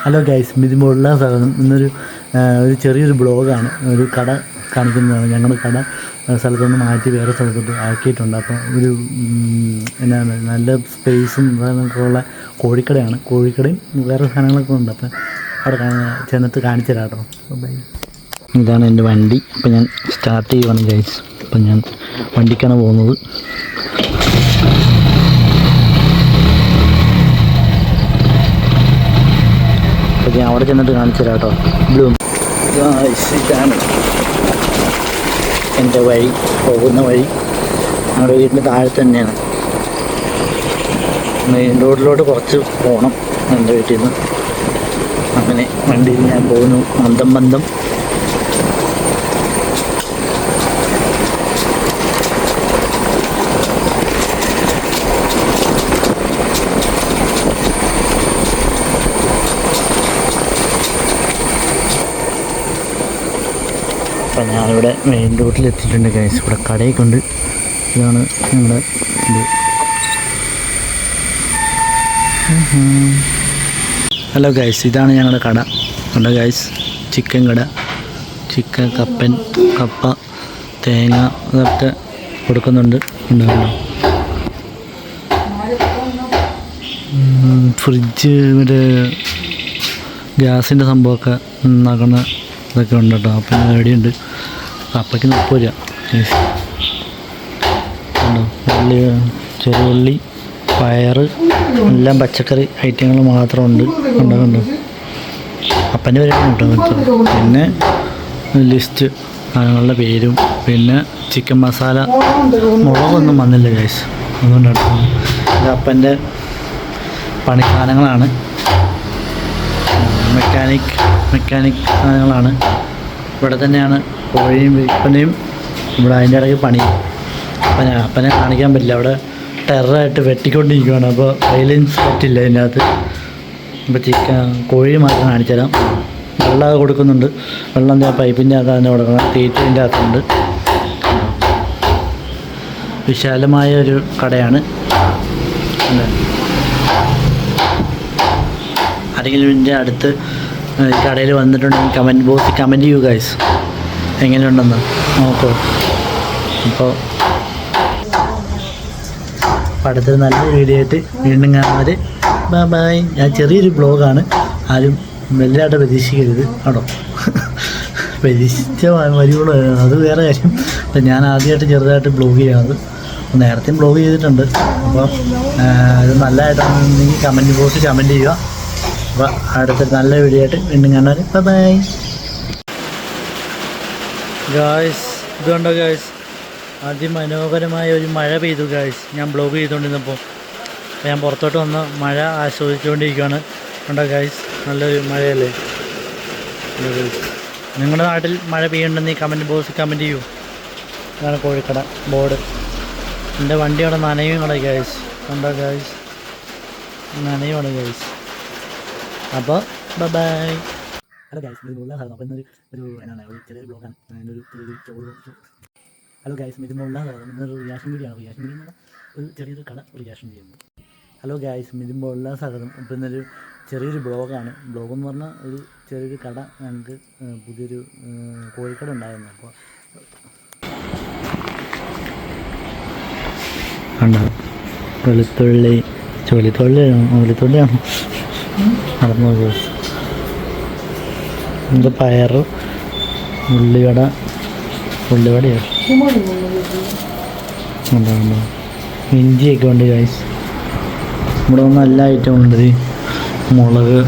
Hello guys, മിഥുമുള്ള സ്ഥലം ഇന്നൊരു ചെറിയൊരു ബ്ലോഗാണ്. ഒരു കട കാണിക്കുന്നതാണ്. ഞങ്ങൾ കട സ്ഥലത്തുനിന്ന് മാറ്റി വേറെ സ്ഥലത്തോട്ട് ആക്കിയിട്ടുണ്ട്. അപ്പോൾ ഒരു എന്നാണ് നല്ല സ്പേസും ഉള്ള കോഴിക്കടയാണ്. കോഴിക്കടയും വേറെ സാധനങ്ങളൊക്കെ ഉണ്ട്. അപ്പം അവിടെ ചെന്നിട്ട് കാണിച്ചു തരാം കേട്ടോ. ബൈ. ഇതാണ് എൻ്റെ വണ്ടി. അപ്പം ഞാൻ സ്റ്റാർട്ട് ചെയ്യുവാണ് ഗൈസ്. അപ്പം ഞാൻ വണ്ടിക്കാണ് പോകുന്നത്. ഞാൻ അവിടെ ചെന്നിട്ട് കാണിച്ചു തരാം കേട്ടോ. ബ്ലൂം ഇതാണ് എൻ്റെ വഴി, പോകുന്ന വഴി. നമ്മുടെ വീടിൻ്റെ താഴെ തന്നെയാണ്. മെയിൻ റോഡിലോട്ട് കുറച്ച് പോകണം എൻ്റെ വീട്ടിൽ നിന്ന്. അങ്ങനെ വണ്ടിയിൽ ഞാൻ പോകുന്നു. മന്ദം അപ്പം ഞാനിവിടെ മെയിൻ റോഡിൽ എത്തിയിട്ടുണ്ട് ഗൈസ്. ഇവിടെ കടയൊക്കെ ഉണ്ട്. ഇതാണ് ഞങ്ങളുടെ ഇത്. ഹലോ ഗൈസ്, ഇതാണ് ഞങ്ങളുടെ കട. കണ്ട ഗൈസ്, ചിക്കൻ കട. ചിക്കൻ, കപ്പ, തേങ്ങ അതൊക്കെ കൊടുക്കുന്നുണ്ട്. ഉണ്ടാകുന്നു ഫ്രിഡ്ജ്, മറ്റേ ഗ്യാസിൻ്റെ സംഭവമൊക്കെ ഉണ്ടാക്കുന്ന ഇതൊക്കെ ഉണ്ട് കേട്ടോ. അപ്പം റെഡിയുണ്ട്. കപ്പയ്ക്ക് 30 രൂപ. കണ്ടോ, ചെറുള്ളി, പയർ, എല്ലാം പച്ചക്കറി ഐറ്റങ്ങൾ മാത്രമുണ്ട്. കണ്ടോ അപ്പൻ്റെ പരിപാടി കേട്ടോ. പിന്നെ ലിസ്റ്റ് അതിനുള്ള പേരും, പിന്നെ ചിക്കൻ മസാല, മുളകൊന്നും വന്നില്ല ഗൈസ്. അതുകൊണ്ടാണ് ഇത് അപ്പൻ്റെ പണിസാധനങ്ങളാണ്. മെക്കാനിക് സാധനങ്ങളാണ്. ഇവിടെ തന്നെയാണ് കോഴിയും വിൽപ്പനയും. ഇവിടെ അതിൻ്റെ ഇടയ്ക്ക് പണിയും. അപ്പനെ കാണിക്കാൻ പറ്റില്ല, അവിടെ ടെററായിട്ട് വെട്ടിക്കൊണ്ടിരിക്കുകയാണ്. അപ്പോൾ വയലൻസ് പറ്റില്ല അതിൻ്റെ അകത്ത്. അപ്പോൾ കോഴി മാത്രം കാണിച്ചു തരാം. വെള്ളമൊക്കെ കൊടുക്കുന്നുണ്ട്. വെള്ളം പൈപ്പിൻ്റെ അകത്ത് തന്നെ കൊടുക്കണം. തീറ്റേൻ്റെ അകത്തുണ്ട്. വിശാലമായ ഒരു കടയാണ്. ആരെങ്കിലും ഇതിൻ്റെ അടുത്ത് കടയിൽ വന്നിട്ടുണ്ടെങ്കിൽ കമൻറ്റ് ബോക്സിൽ കമൻറ്റ് ചെയ്യൂ ഗൈസ്, എങ്ങനെയുണ്ടെന്ന് നോക്കൂ. അപ്പോൾ അടുത്തൊരു നല്ലൊരു വീഡിയോ ആയിട്ട് വീണ്ടും കാണുന്നത്. ബൈ. ഞാൻ ചെറിയൊരു ബ്ലോഗാണ്. ആരും വലുതായിട്ട് പ്രതീക്ഷിക്കരുത് കേട്ടോ. പ്രതീക്ഷിച്ച വരുവുള്ളൂ, അത് വേറെ കാര്യം. അപ്പം ഞാൻ ആദ്യമായിട്ട് ചെറുതായിട്ട് ബ്ലോഗ് ചെയ്യുന്നത്. നേരത്തെയും ബ്ലോഗ് ചെയ്തിട്ടുണ്ട്. അപ്പോൾ ഇത് നല്ലതായിട്ടാണെന്നുണ്ടെങ്കിൽ കമൻറ്റ് ബോക്സിൽ കമൻറ്റ് ചെയ്യുക. അപ്പോൾ അടുത്തൊരു നല്ല വീഡിയോ ആയിട്ട് വീണ്ടും കാണാൻ. Bye guys. ഇത് കണ്ടോ ഗായ്സ്, അതിമനോഹരമായ ഒരു മഴ പെയ്തു ഗായ്സ്. ഞാൻ ബ്ലോഗ് ചെയ്തുകൊണ്ടിരുന്നപ്പോൾ ഞാൻ പുറത്തോട്ട് വന്ന് മഴ ആസ്വദിച്ചുകൊണ്ടിരിക്കുകയാണ്. കണ്ടോ ഗായ്സ്, നല്ലൊരു മഴയല്ലേ. നിങ്ങളുടെ നാട്ടിൽ മഴ പെയ്യുന്നുണ്ടെന്ന് കമൻറ്റ് ബോക്സിൽ കമൻറ്റ് ചെയ്യൂ. ഇതാണ് കോഴിക്കട ബോർഡ്. എൻ്റെ വണ്ടി അവിടെ നനയുമാണ് ഗായ്സ്. കണ്ടോ ഗായ്സ്, നനയുമാണ് ഗായ്സ്. അപ്പോൾ ബൈ. ഹലോ ഗൈസ്, മിഥുമുള്ള സ്ഥലം. അപ്പോൾ ഇന്നൊരു എന്നാണ് ഒരു ചെറിയൊരു ബ്ലോഗാണ്. ഹലോ ഗൈസ്, മിഥുമുള്ള സ്ഥലം. ഇന്നൊരു റിയാക്ഷൻ വീഡിയോ ആണ്. റിയാക്ഷൻ വീഡിയോ ഒരു ചെറിയൊരു കട റിയാക്ഷൻ ചെയ്യുന്നത്. ഹലോ ഗൈസ്, മിഥുമുള്ള സ്ഥലം. അപ്പോൾ ഇന്നൊരു ചെറിയൊരു ബ്ലോഗാണ്. ബ്ലോഗെന്ന് പറഞ്ഞാൽ ഒരു ചെറിയൊരു കട. ഞങ്ങൾക്ക് പുതിയൊരു കോഴിക്കട ഉണ്ടായിരുന്നു. അപ്പോൾ കണ്ടോ, വെളുത്തുള്ളിയാണോ നടന്നു ഗൈസ്. ഇത് പയർ, ഉള്ളിവടയോ ഉണ്ടാകുന്നു. ഇഞ്ചിയൊക്കെ ഉണ്ട് ഗൈസ്. ഇവിടെ വന്ന് എല്ലാ ഐറ്റവും ഉണ്ട്. മുളക്,